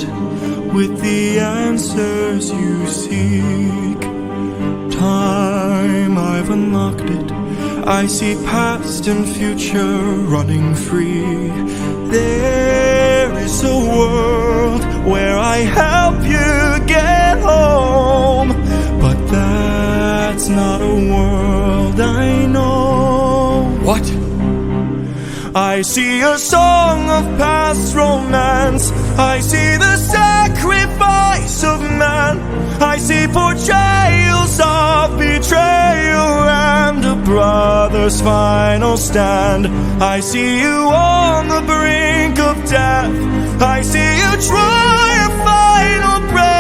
out with the answers you seek. Time, I've unlocked it. I see past and future running free. There is a world where I help you get home, but that's not a world I know. What? I see a song of past romance. I see the sacrifice of man. I see portrayals of betrayal and a brother's final stand. I see you on the brink of death. I see you try a final breath.